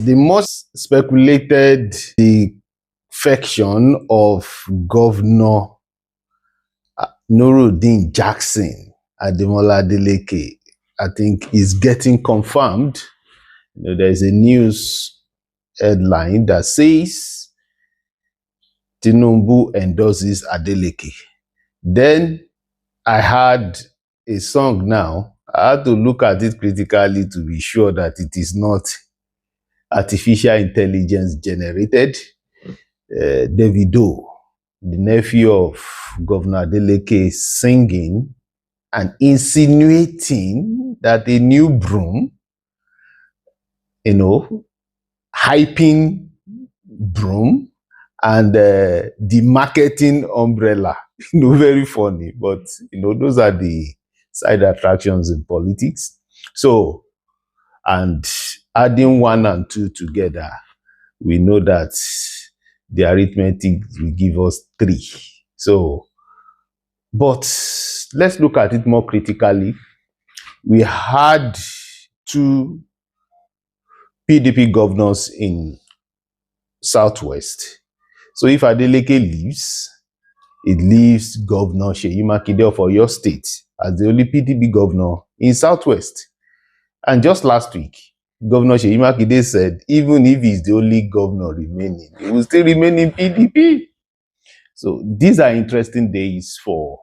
The most speculated defection of Governor Nuruddin Jackson Ademola Adeleke, I think, is getting confirmed. There's a news headline that says Tinubu endorses Adeleke. Then I had a song now. I had to look at it critically to be sure that it is not artificial intelligence generated. Davido, the nephew of Governor Adeleke, singing and insinuating that a new BROOM, hyping BROOM and the marketing umbrella, very funny, but those are the side attractions in politics. So, and adding 1 and 2 together, we know that the arithmetic will give us 3. So, but let's look at it more critically. We had 2 PDP governors in Southwest. So if Adeleke leaves, it leaves Governor Seyi Makinde of Oyo State as the only PDP governor in Southwest. And just last week, Governor Seyi Makinde said, even if he's the only governor remaining, he will still remain in PDP. So these are interesting days for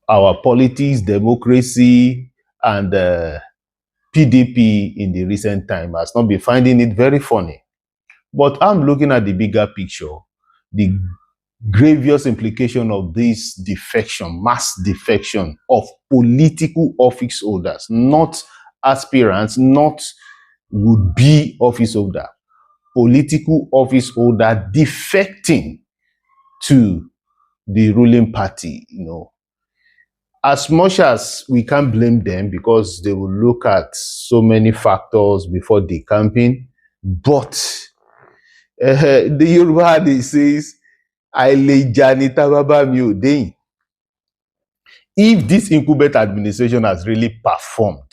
our politics, democracy, and PDP in the recent time has not been finding it very funny. But I'm looking at the bigger picture, the grievous implication of this defection, mass defection of political office holders, not aspirants, not would-be office holder, political office holder defecting to the ruling party, As much as we can't blame them because they will look at so many factors before the campaign, but the Yoruba they says, if this incumbent administration has really performed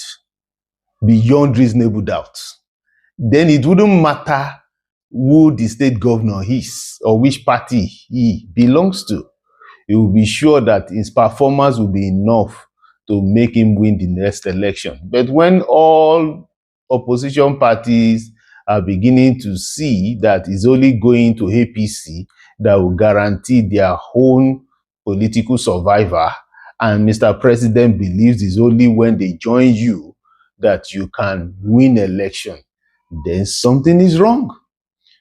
beyond reasonable doubt, then it wouldn't matter who the state governor is or which party he belongs to. He will be sure that his performance will be enough to make him win the next election. But when all opposition parties are beginning to see that it's only going to APC that will guarantee their own political survival, and Mr. President believes it's only when they join you that you can win election, then something is wrong.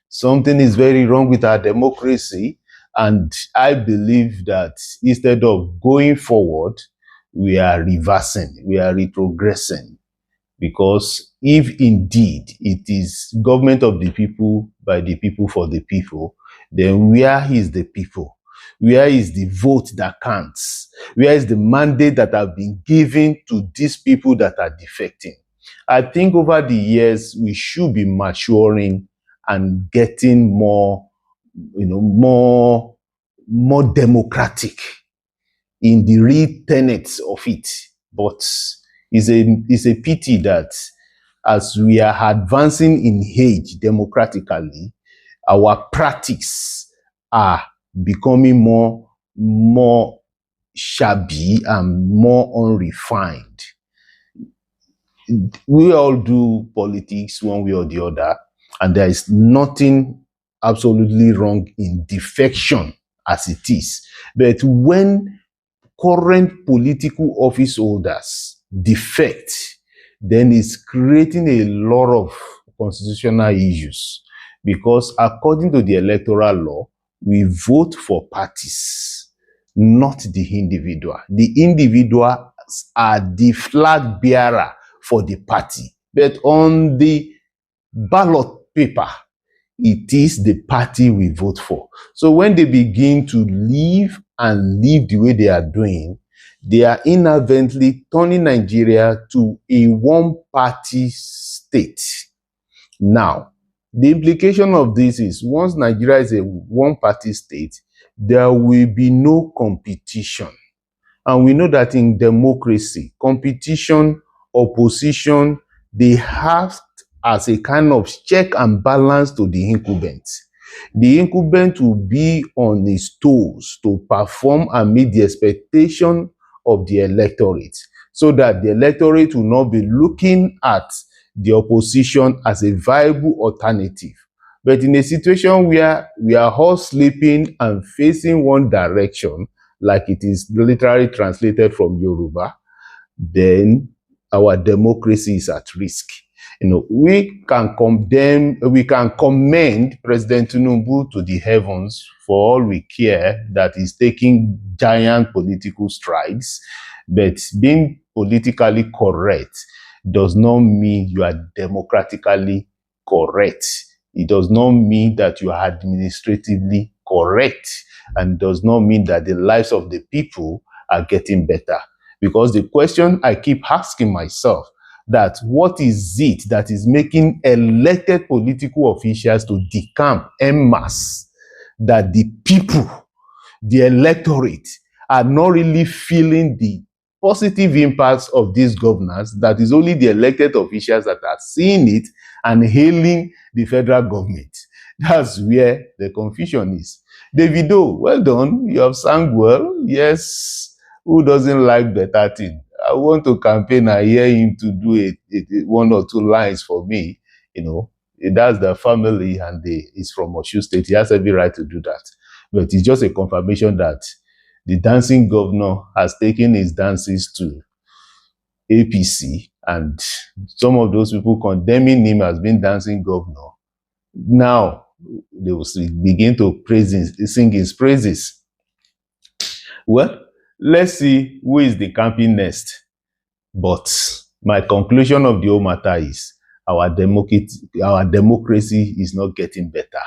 Something is very wrong with our democracy. And I believe that instead of going forward, we are reversing, we are retrogressing. Because if indeed it is government of the people, by the people, for the people, then where is the people? Where is the vote that counts? Where is the mandate that have been given to these people that are defecting? I think over the years, we should be maturing and getting more democratic in the real tenets of it. But it's a pity that as we are advancing in age democratically, our practices are becoming more shabby and more unrefined. We all do politics one way or the other, and there is nothing absolutely wrong in defection as it is. But when current political office holders defect, then it's creating a lot of constitutional issues. Because according to the electoral law, we vote for parties, not the individual. The individuals are the flag bearer for the party. But on the ballot paper, it is the party we vote for. So when they begin to live the way they are doing, they are inadvertently turning Nigeria to a one-party state. Now, the implication of this is once Nigeria is a one-party state, there will be no competition. And we know that in democracy, competition, opposition, they have as a kind of check and balance to the incumbent. The incumbent will be on his toes to perform and meet the expectation of the electorate, so that the electorate will not be looking at the opposition as a viable alternative. But in a situation where we are all sleeping and facing one direction, like it is literally translated from Yoruba, then our democracy is at risk. We can commend President Tinubu to the heavens for all we care that he's taking giant political strides, but being politically correct does not mean you are democratically correct. It does not mean that you are administratively correct, and does not mean that the lives of the people are getting better. Because the question I keep asking myself, that what is it that is making elected political officials to decamp en masse, that the people, the electorate, are not really feeling the positive impacts of these governors, that is only the elected officials that are seeing it and hailing the federal government. That's where the confusion is. Davido, well done, you have sang well. Yes, who doesn't like better thing? I want to campaign and hear him to do one or two lines for me. That's the family, and he's from Osun State. He has every right to do that. But it's just a confirmation that the dancing governor has taken his dances to APC, and some of those people condemning him as being dancing governor, now they will begin to sing his praises. Well, let's see who is the camping next. But my conclusion of the whole matter is our democracy is not getting better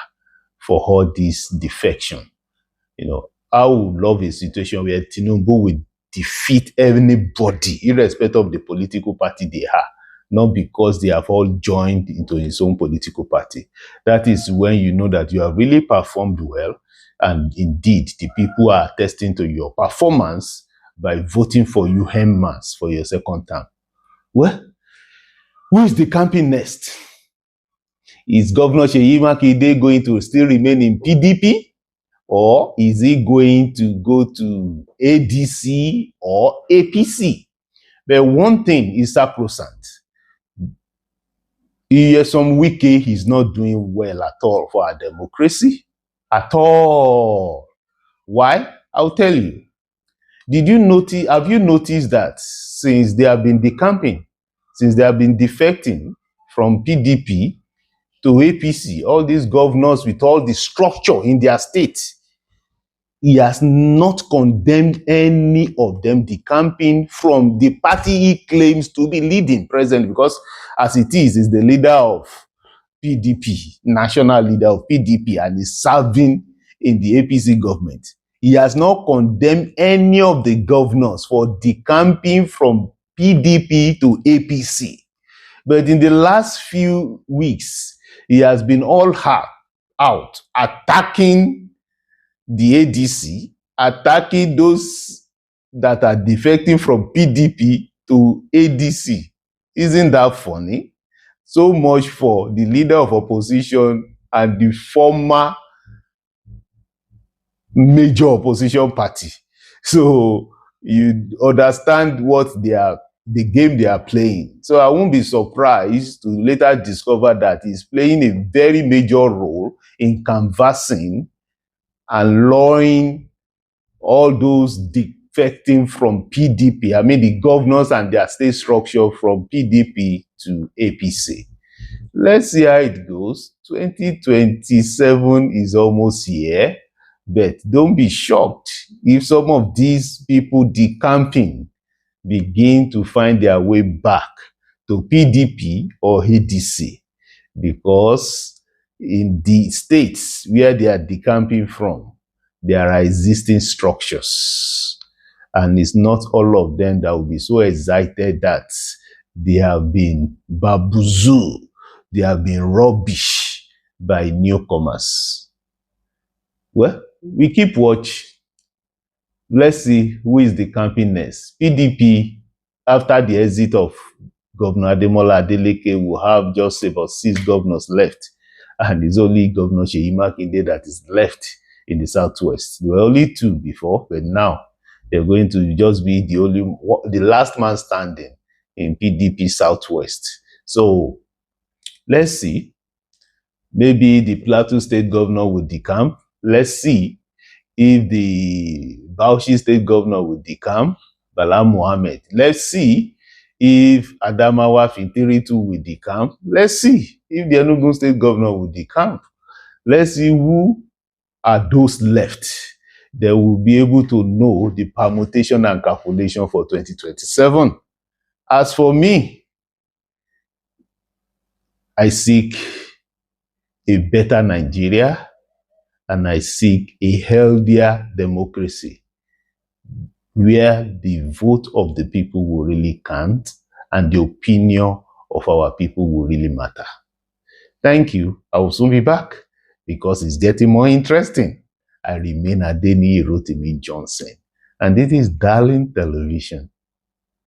for all this defection. I would love a situation where Tinubu will defeat anybody, irrespective of the political party they are, not because they have all joined into his own political party. That is when you know that you have really performed well, and indeed the people are attesting to your performance by voting for you en masse for your second term. Well, who is the camping next? Is Governor Seyi Makinde going to still remain in PDP? Or is he going to go to ADC or APC? But one thing is sacrosanct. Some Wike is not doing well at all for our democracy. At all. Why? I'll tell you. Have you noticed that since they have been decamping, since they have been defecting from PDP to APC, all these governors with all the structure in their state, he has not condemned any of them decamping from the party he claims to be leading presently, because as it is the leader of PDP, national leader of PDP, and is serving in the APC government. He has not condemned any of the governors for decamping from PDP to APC. But in the last few weeks, he has been all out attacking the ADC, attacking those that are defecting from PDP to ADC. Isn't that funny? So much for the leader of opposition and the former major opposition party. So you understand what the game they are playing. So I won't be surprised to later discover that he's playing a very major role in canvassing and luring all those defecting from PDP, the governors and their state structure, from PDP to APC. Let's see how it goes. 2027 is almost here, but don't be shocked if some of these people decamping begin to find their way back to PDP or ADC, because in the states where they are decamping from, there are existing structures, and it's not all of them that will be so excited that they have been bamboozled, they have been rubbish by newcomers. Well, we keep watch. Let's see who is the camping next. PDP, after the exit of Governor Adeleke will have just about 6 governors left. And it's only Governor Seyi Makinde that is left in the Southwest. There were only 2 before, but now they're going to just be the last man standing in PDP Southwest. So let's see. Maybe the Plateau State governor will decamp. Let's see if the Bauchi State governor will decamp, Bala Mohammed. Let's see if Adamawa Fintiri too will decamp. Let's see if the Enugu State governor will decamp. Let's see who are those left. They will be able to know the permutation and calculation for 2027. As for me, I seek a better Nigeria and I seek a healthier democracy where the vote of the people will really count and the opinion of our people will really matter. Thank you. I will soon be back because it's getting more interesting. I remain Adeniyi Rotimi Johnson, and this is Darling Television.